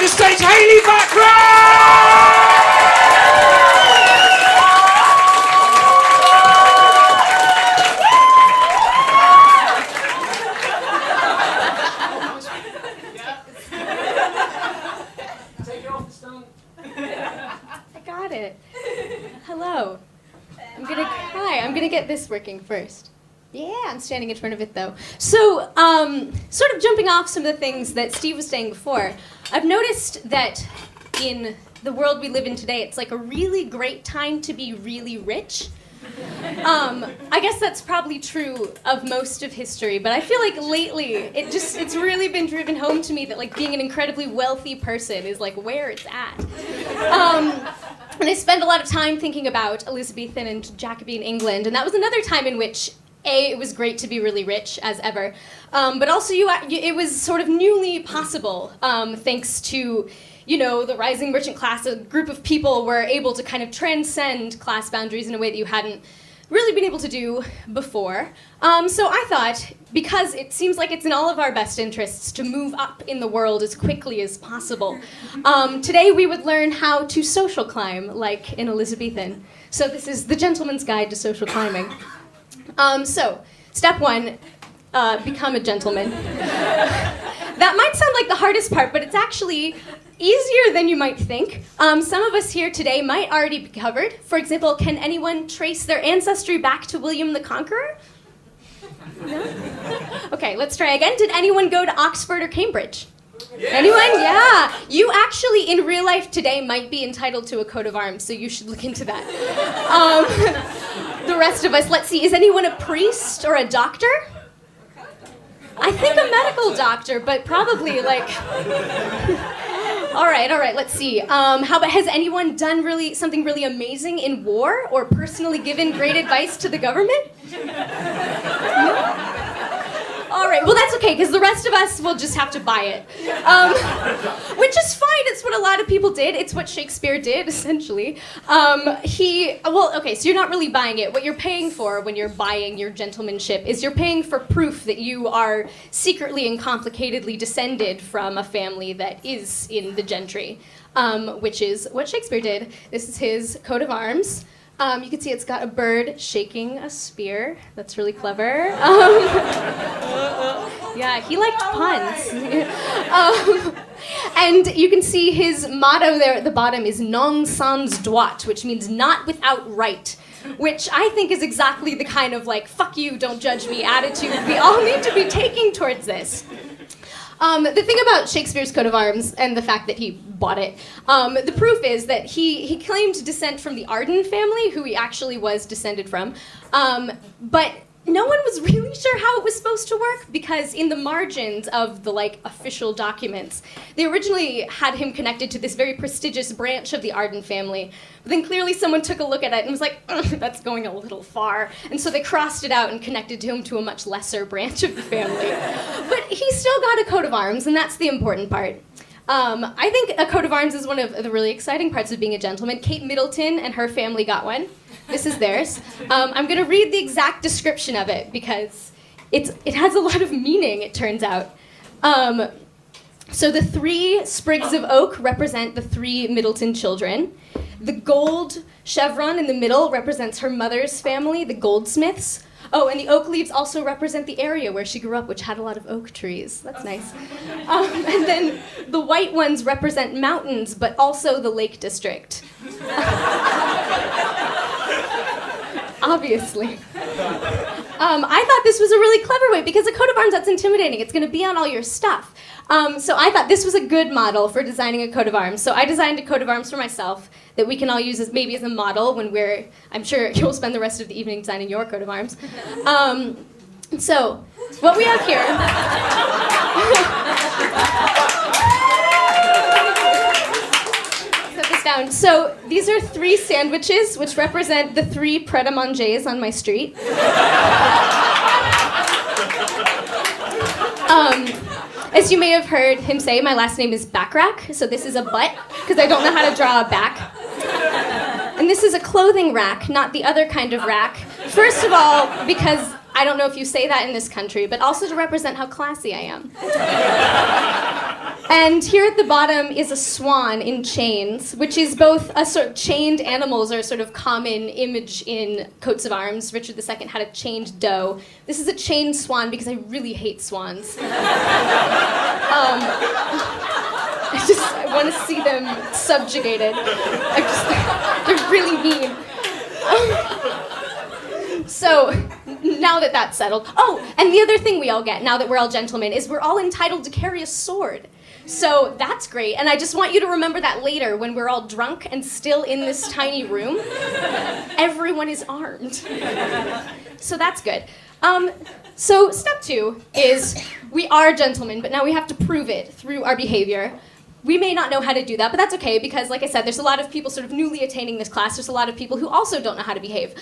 the stage, Hailey Bachrach! I got it. Hello. I'm gonna get this working first. Yeah, I'm standing in front of it though. So, sort of jumping off some of the things that Steve was saying before, I've noticed that in the world we live in today, it's like a really great time to be really rich. I guess that's probably true of most of history, but I feel like lately it's really been driven home to me that like being an incredibly wealthy person is like where it's at. And I spend a lot of time thinking about Elizabethan and Jacobean England, and that was another time in which it was great to be really rich, as ever, but also it was sort of newly possible, thanks to, you know, the rising merchant class. A group of people were able to kind of transcend class boundaries in a way that you hadn't really been able to do before. So I thought, because it seems like it's in all of our best interests to move up in the world as quickly as possible, today we would learn how to social climb, like in Elizabethan. So this is the Gentleman's Guide to Social Climbing. So, step one, become a gentleman. That might sound like the hardest part, but it's actually easier than you might think. Some of us here today might already be covered. For example, can anyone trace their ancestry back to William the Conqueror? No? Okay, let's try again. Did anyone go to Oxford or Cambridge? Yeah. Anyone? Yeah. You actually, in real life today, might be entitled to a coat of arms, so you should look into that. The rest of us, let's see, is anyone a priest or a doctor? I think a medical doctor, but probably like... All right, let's see. How about, has anyone done something really amazing in war or personally given great advice to the government? No? All right, well, that's okay, because the rest of us will just have to buy it. Which is fine. It's what a lot of people did. It's what Shakespeare did, essentially. So you're not really buying it. What you're paying for when you're buying your gentlemanship is you're paying for proof that you are secretly and complicatedly descended from a family that is in the gentry, which is what Shakespeare did. This is his coat of arms. You can see it's got a bird shaking a spear. That's really clever. Yeah, he liked puns. And you can see his motto there at the bottom is non sans droit, which means not without right, which I think is exactly the kind of like, fuck you, don't judge me attitude we all need to be taking towards this. The thing about Shakespeare's coat of arms and the fact that he bought it, the proof is that he claimed descent from the Arden family, who he actually was descended from, but no one was really sure how it was supposed to work, because in the margins of the official documents, they originally had him connected to this very prestigious branch of the Arden family. But then clearly someone took a look at it and was like, that's going a little far. And so they crossed it out and connected him to a much lesser branch of the family. But he still got a coat of arms, and that's the important part. I think a coat of arms is one of the really exciting parts of being a gentleman. Kate Middleton and her family got one. This is theirs. I'm going to read the exact description of it because it has a lot of meaning, it turns out. So the 3 sprigs of oak represent the 3 Middleton children. The gold chevron in the middle represents her mother's family, the Goldsmiths. Oh, and the oak leaves also represent the area where she grew up, which had a lot of oak trees. That's nice. And then the white ones represent mountains, but also the Lake District. Obviously. I thought this was a really clever way, because a coat of arms, that's intimidating. It's going to be on all your stuff. So I thought this was a good model for designing a coat of arms. So I designed a coat of arms for myself that we can all use as a model when I'm sure you'll spend the rest of the evening designing your coat of arms. So what we have here... Set this down. So these are 3 sandwiches, which represent the 3 pret-a-manger's on my street. As you may have heard him say, my last name is Bachrach, so this is a butt, because I don't know how to draw a back. And this is a clothing rack, not the other kind of rack. First of all, because I don't know if you say that in this country, but also to represent how classy I am. And here at the bottom is a swan in chains, which is both a sort of chained animals are a sort of common image in coats of arms. Richard II had a chained doe. This is a chained swan because I really hate swans. I want to see them subjugated. They're really mean. So, now that that's settled. Oh, and the other thing we all get, now that we're all gentlemen, is we're all entitled to carry a sword. So that's great, and I just want you to remember that later when we're all drunk and still in this tiny room. Everyone is armed. So that's good. So step 2 is we are gentlemen, but now we have to prove it through our behavior. We may not know how to do that, but that's okay because, like I said, there's a lot of people sort of newly attaining this class. There's a lot of people who also don't know how to behave.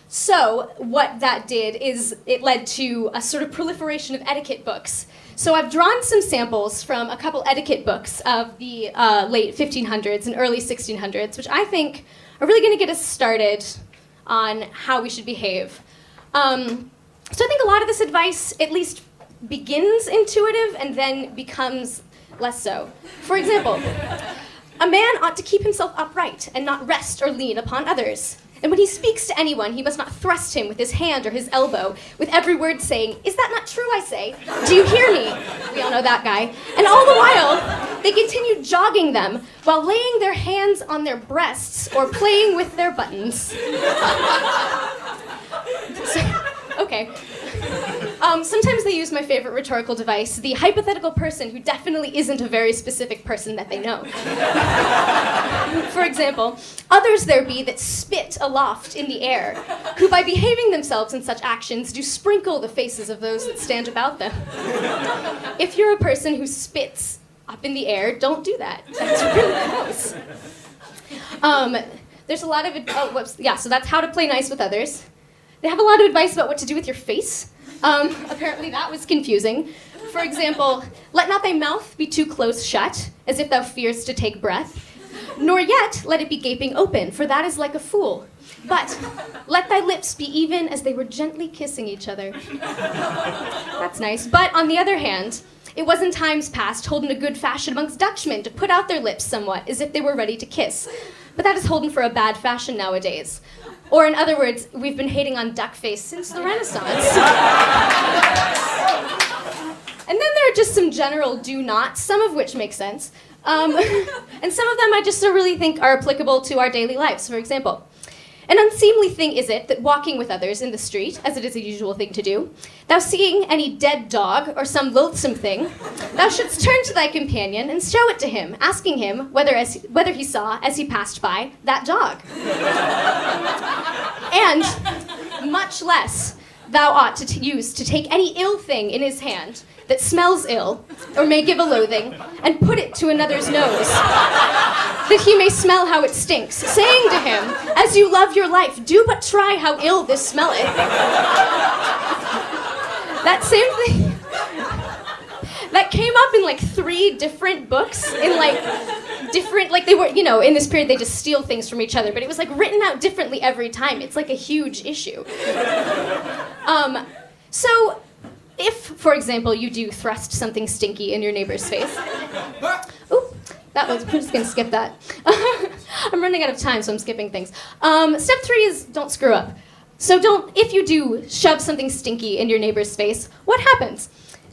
So what that did is it led to a sort of proliferation of etiquette books. So I've drawn some samples from a couple etiquette books of the late 1500s and early 1600s, which I think are really going to get us started on how we should behave. So I think a lot of this advice at least begins intuitive and then becomes less so. For example, a man ought to keep himself upright and not rest or lean upon others. And when he speaks to anyone, he must not thrust him with his hand or his elbow, with every word saying, "Is that not true, I say? Do you hear me?" We all know that guy. And all the while, they continue jogging them while laying their hands on their breasts or playing with their buttons. Okay. Sometimes they use my favorite rhetorical device, the hypothetical person who definitely isn't a very specific person that they know. For example, others there be that spit aloft in the air, who by behaving themselves in such actions do sprinkle the faces of those that stand about them. If you're a person who spits up in the air, don't do that. That's really gross. There's a lot of, so that's how to play nice with others. They have a lot of advice about what to do with your face. Apparently that was confusing. For example, let not thy mouth be too close shut, as if thou fearest to take breath, nor yet let it be gaping open, for that is like a fool. But let thy lips be even as they were gently kissing each other. That's nice. But on the other hand, it was in times past holden a good fashion amongst Dutchmen to put out their lips somewhat, as if they were ready to kiss. But that is holden for a bad fashion nowadays. Or in other words, we've been hating on duckface since the Renaissance. And then there are just some general do-nots, some of which make sense. And some of them I just really think are applicable to our daily lives. For example, an unseemly thing is it that walking with others in the street, as it is a usual thing to do, thou seeing any dead dog or some loathsome thing, thou shouldst turn to thy companion and show it to him, asking him whether he saw, as he passed by, that dog. And, much less, thou ought to use to take any ill thing in his hand that smells ill, or may give a loathing, and put it to another's nose, that he may smell how it stinks, saying to him, "As you love your life, do but try how ill this smelleth." That same thing, that came up in like 3 different books, in like different, like they were, in this period they just steal things from each other, but it was like written out differently every time. It's like a huge issue. So, if, for example, you do thrust something stinky in your neighbor's face. Oop, I'm just gonna skip that. I'm running out of time, so I'm skipping things. Step 3 is don't screw up. So if you do shove something stinky in your neighbor's face, what happens?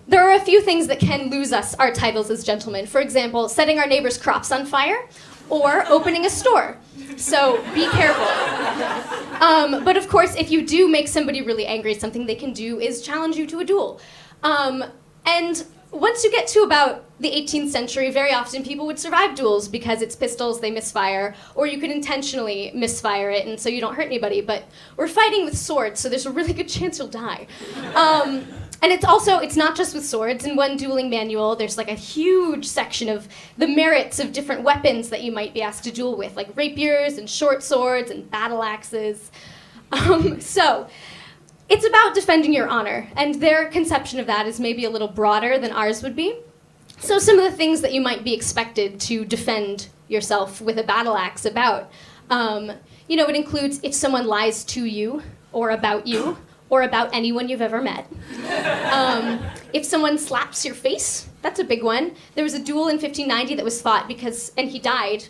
There are a few things that can lose us our titles as gentlemen. For example, setting our neighbor's crops on fire, or opening a store. So be careful. But of course, if you do make somebody really angry, something they can do is challenge you to a duel. And once you get to about the 18th century, very often people would survive duels because it's pistols, they misfire, or you could intentionally misfire it and so you don't hurt anybody. But we're fighting with swords, so there's a really good chance you'll die. And it's not just with swords. In one dueling manual, there's like a huge section of the merits of different weapons that you might be asked to duel with, like rapiers and short swords and battle axes. So it's about defending your honor, and their conception of that is maybe a little broader than ours would be. So some of the things that you might be expected to defend yourself with a battle axe about, it includes if someone lies to you or about you, or about anyone you've ever met. If someone slaps your face, That's a big one. There was a duel in 1590 that was fought and he died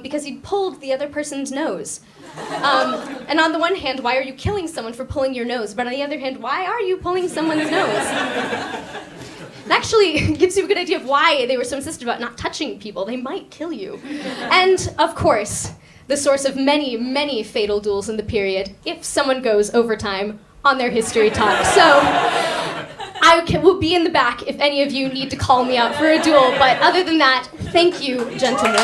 because he pulled the other person's nose. And on the one hand, why are you killing someone for pulling your nose? But on the other hand, why are you pulling someone's nose? It actually gives you a good idea of why they were so insistent about not touching people. They might kill you. And, of course, the source of many, many fatal duels in the period, if someone goes overtime on their history talk. So I will be in the back if any of you need to call me out for a duel. But other than that, thank you, gentlemen.